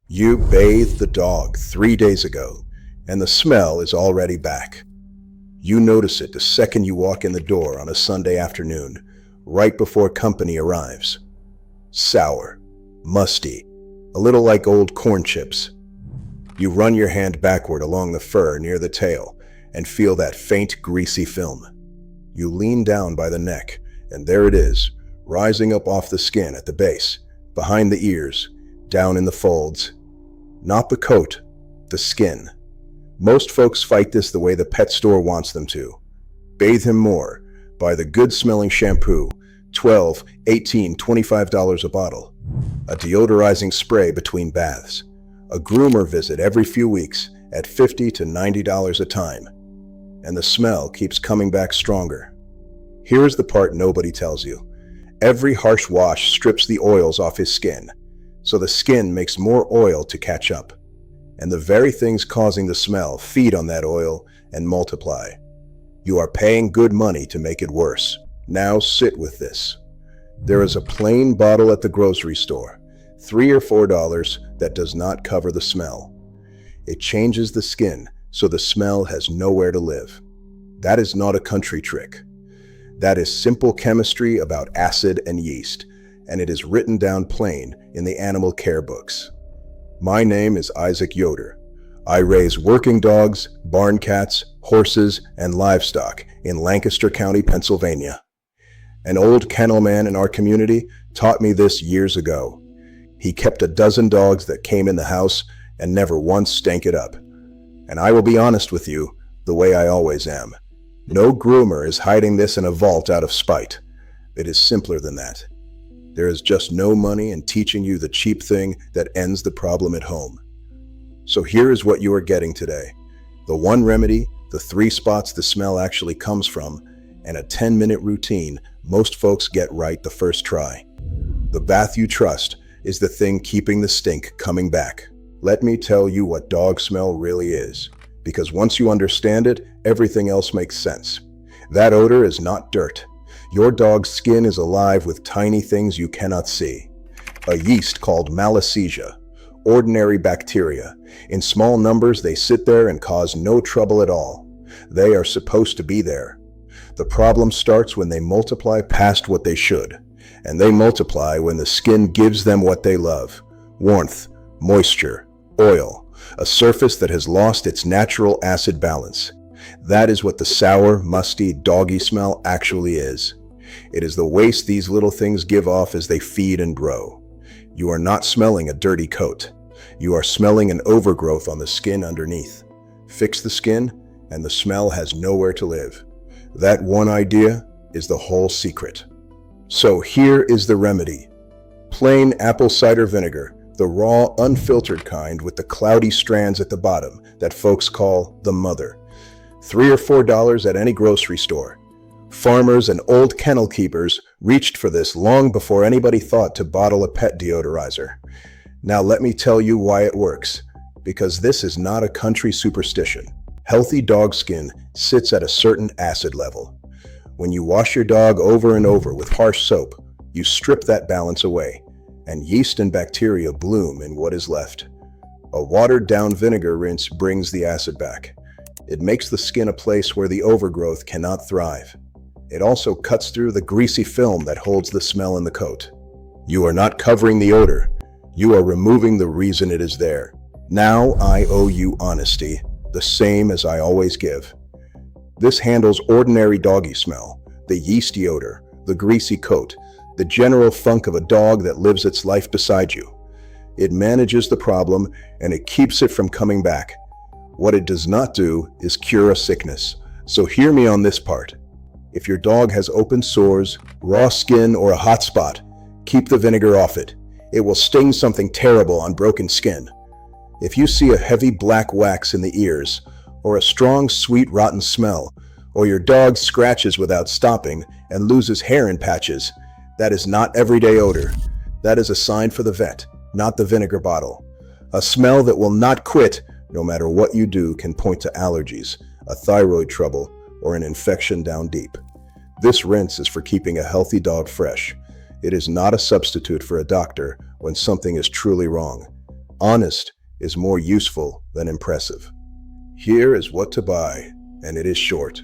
You bathed the dog 3 days ago, and the smell is already back. You notice it the second you walk in the door on a Sunday afternoon, right before company arrives. Sour, musty, a little like old corn chips. You run your hand backward along the fur near the tail and feel that faint, greasy film. You lean down by the neck, and there it is, rising up off the skin at the base, behind the ears, down in the folds. Not the coat, the skin. Most folks fight this the way the pet store wants them to. Bathe him more, buy the good-smelling shampoo, $12, $18, $25 a bottle. A deodorizing spray between baths. A groomer visit every few weeks at $50 to $90 a time. And the smell keeps coming back stronger. Here's the part nobody tells you. Every harsh wash strips the oils off his skin, so the skin makes more oil to catch up. And the very things causing the smell feed on that oil and multiply. You are paying good money to make it worse. Now sit with this. There is a plain bottle at the grocery store, $3 or $4, that does not cover the smell. It changes the skin so the smell has nowhere to live. That is not a country trick. That is simple chemistry about acid and yeast, and it is written down plain in the animal care books. My name is Isaac Yoder. I raise working dogs, barn cats, horses, and livestock in Lancaster County, Pennsylvania. An old kennel man in our community taught me this years ago. He kept a dozen dogs that came in the house and never once stank it up. And I will be honest with you, the way I always am. No groomer is hiding this in a vault out of spite. It is simpler than that. There is just no money in teaching you the cheap thing that ends the problem at home. So here is what you are getting today. The one remedy, the 3 spots the smell actually comes from, and a 10-minute routine most folks get right the first try. The bath you trust is the thing keeping the stink coming back. Let me tell you what dog smell really is, because once you understand it, everything else makes sense. That odor is not dirt. Your dog's skin is alive with tiny things you cannot see. A yeast called Malassezia, ordinary bacteria. In small numbers, they sit there and cause no trouble at all. They are supposed to be there. The problem starts when they multiply past what they should, and they multiply when the skin gives them what they love: warmth, moisture, oil, a surface that has lost its natural acid balance. That is what the sour, musty, doggy smell actually is. It is the waste these little things give off as they feed and grow. You are not smelling a dirty coat. You are smelling an overgrowth on the skin underneath. Fix the skin, and the smell has nowhere to live. That one idea is the whole secret. So here is the remedy. Plain apple cider vinegar, the raw, unfiltered kind with the cloudy strands at the bottom that folks call the mother. $3 or $4 at any grocery store. Farmers and old kennel keepers reached for this long before anybody thought to bottle a pet deodorizer. Now let me tell you why it works, because this is not a country superstition. Healthy dog skin sits at a certain acid level. When you wash your dog over and over with harsh soap, you strip that balance away, and yeast and bacteria bloom in what is left. A watered-down vinegar rinse brings the acid back. It makes the skin a place where the overgrowth cannot thrive. It also cuts through the greasy film that holds the smell in the coat. You are not covering the odor. You are removing the reason it is there. Now I owe you honesty, the same as I always give. This handles ordinary doggy smell, the yeasty odor, the greasy coat, the general funk of a dog that lives its life beside you. It manages the problem, and it keeps it from coming back. What it does not do is cure a sickness. So hear me on this part. If your dog has open sores, raw skin, or a hot spot, keep the vinegar off it. It will sting something terrible on broken skin. If you see a heavy black wax in the ears, or a strong, sweet, rotten smell, or your dog scratches without stopping and loses hair in patches, that is not everyday odor. That is a sign for the vet, not the vinegar bottle. A smell that will not quit, no matter what you do, can point to allergies, a thyroid trouble, or an infection down deep. This rinse is for keeping a healthy dog fresh. It is not a substitute for a doctor when something is truly wrong. Honest is more useful than impressive. Here is what to buy, and it is short.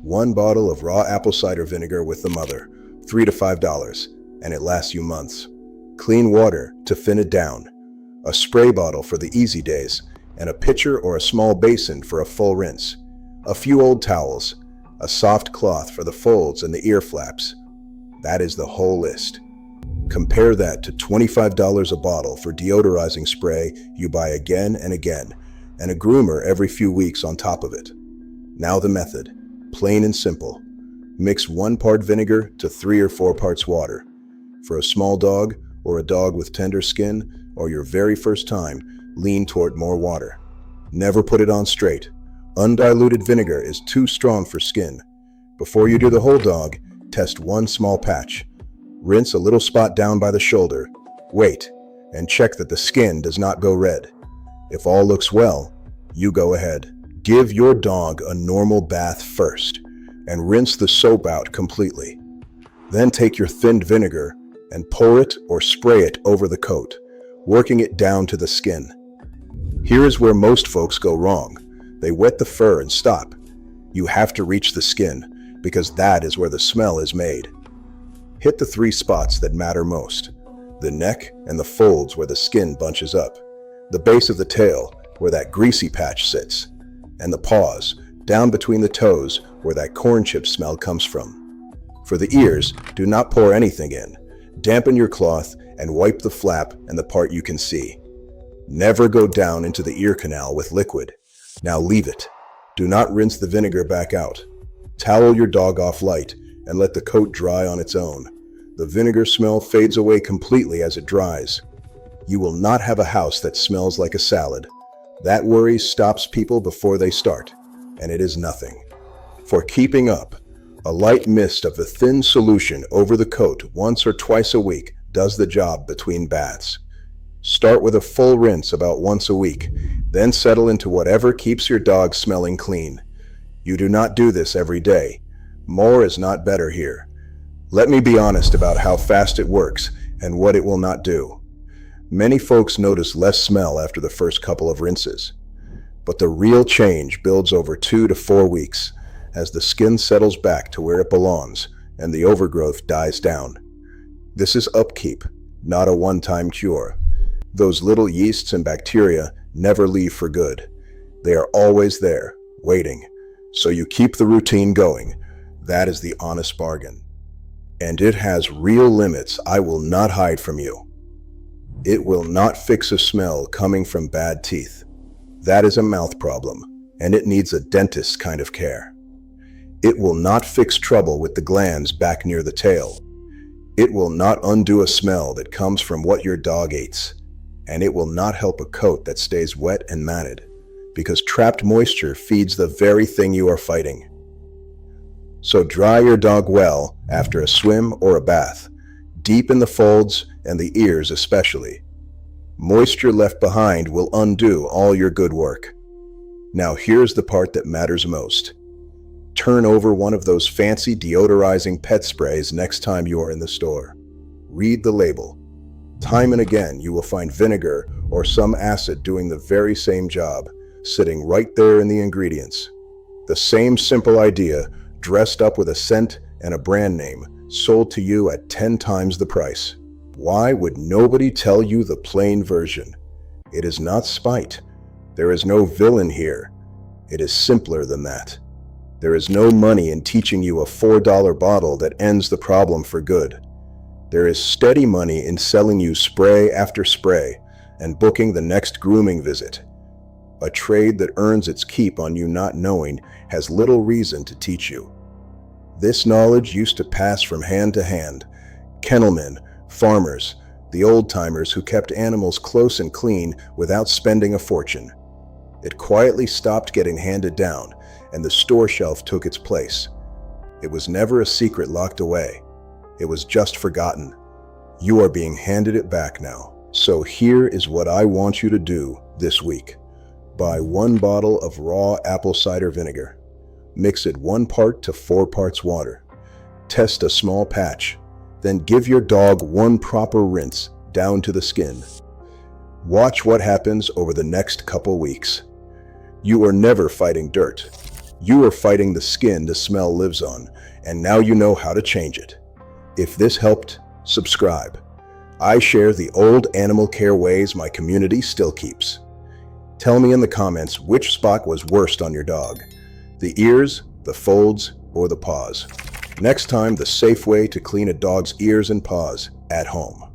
One bottle of raw apple cider vinegar with the mother, $3 to $5, and it lasts you months. Clean water to thin it down. A spray bottle for the easy days, and a pitcher or a small basin for a full rinse. A few old towels, a soft cloth for the folds and the ear flaps. That is the whole list. Compare that to $25 a bottle for deodorizing spray you buy again and again, and a groomer every few weeks on top of it. Now the method, plain and simple. Mix 1 part vinegar to 3 or 4 parts water. For a small dog or a dog with tender skin or your very first time, lean toward more water. Never put it on straight. Undiluted vinegar is too strong for skin. Before you do the whole dog, test one small patch. Rinse a little spot down by the shoulder. Wait, and check that the skin does not go red. If all looks well, you go ahead. Give your dog a normal bath first, and rinse the soap out completely. Then take your thinned vinegar and pour it or spray it over the coat, working it down to the skin. Here is where most folks go wrong. They wet the fur and stop. You have to reach the skin, because that is where the smell is made. Hit the 3 spots that matter most: the neck and the folds where the skin bunches up, the base of the tail where that greasy patch sits, and the paws down between the toes where that corn chip smell comes from. For the ears, do not pour anything in. Dampen your cloth and wipe the flap and the part you can see. Never go down into the ear canal with liquid. Now leave it. Do not rinse the vinegar back out. Towel your dog off light and let the coat dry on its own. The vinegar smell fades away completely as it dries. You will not have a house that smells like a salad. That worry stops people before they start, and it is nothing. For keeping up, a light mist of the thin solution over the coat once or twice a week does the job between baths. Start with a full rinse about once a week, then settle into whatever keeps your dog smelling clean. You do not do this every day. More is not better here. Let me be honest about how fast it works and what it will not do. Many folks notice less smell after the first couple of rinses, but the real change builds over 2 to 4 weeks as the skin settles back to where it belongs and the overgrowth dies down. This is upkeep, not a one-time cure. Those little yeasts and bacteria never leave for good. They are always there, waiting. So you keep the routine going. That is the honest bargain. And it has real limits I will not hide from you. It will not fix a smell coming from bad teeth. That is a mouth problem, and it needs a dentist's kind of care. It will not fix trouble with the glands back near the tail. It will not undo a smell that comes from what your dog eats. And it will not help a coat that stays wet and matted, because trapped moisture feeds the very thing you are fighting. So dry your dog well after a swim or a bath, deep in the folds and the ears especially. Moisture left behind will undo all your good work. Now here's the part that matters most. Turn over one of those fancy deodorizing pet sprays next time you are in the store. Read the label. Time and again you will find vinegar or some acid doing the very same job, sitting right there in the ingredients. The same simple idea, dressed up with a scent and a brand name, sold to you at 10 times the price. Why would nobody tell you the plain version? It is not spite. There is no villain here. It is simpler than that. There is no money in teaching you a $4 bottle that ends the problem for good. There is steady money in selling you spray after spray and booking the next grooming visit. A trade that earns its keep on you not knowing has little reason to teach you. This knowledge used to pass from hand to hand. Kennelmen, farmers, the old-timers who kept animals close and clean without spending a fortune. It quietly stopped getting handed down, and the store shelf took its place. It was never a secret locked away. It was just forgotten. You are being handed it back now. So here is what I want you to do this week. Buy 1 bottle of raw apple cider vinegar. Mix it 1 part to 4 parts water. Test a small patch. Then give your dog 1 proper rinse down to the skin. Watch what happens over the next couple weeks. You are never fighting dirt. You are fighting the skin the smell lives on, and now you know how to change it. If this helped, subscribe. I share the old animal care ways my community still keeps. Tell me in the comments which spot was worst on your dog. The ears, the folds, or the paws. Next time, the safe way to clean a dog's ears and paws at home.